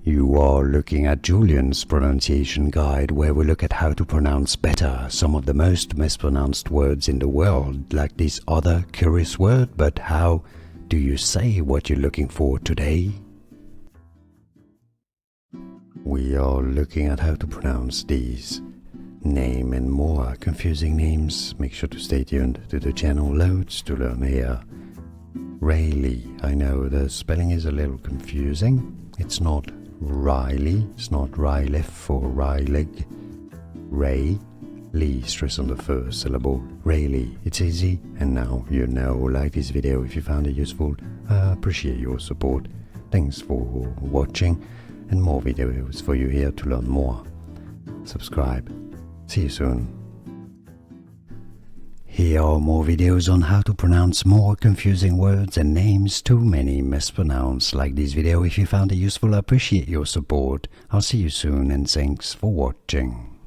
You are looking at Julian's pronunciation guide, where we look at how to pronounce better some of the most mispronounced words in the world, like this other curious word. But how do you say what you're looking for today? We are looking at how to pronounce these name and more confusing names. Make sure to stay tuned to the channel. Loads to learn here. Rayleigh. I know the spelling is a little confusing. It's not Riley, it's not Rayleigh or Rayleigh. Lee, stress on the first syllable. Rayleigh. It's easy, and now you know. Like this video if you found it useful. I appreciate your support. Thanks for watching, and more videos for you here to learn more. Subscribe. See you soon. Here are more videos on how to pronounce more confusing words and names too many mispronounced. Like this video if you found it useful. I appreciate your support. I'll see you soon, and thanks for watching.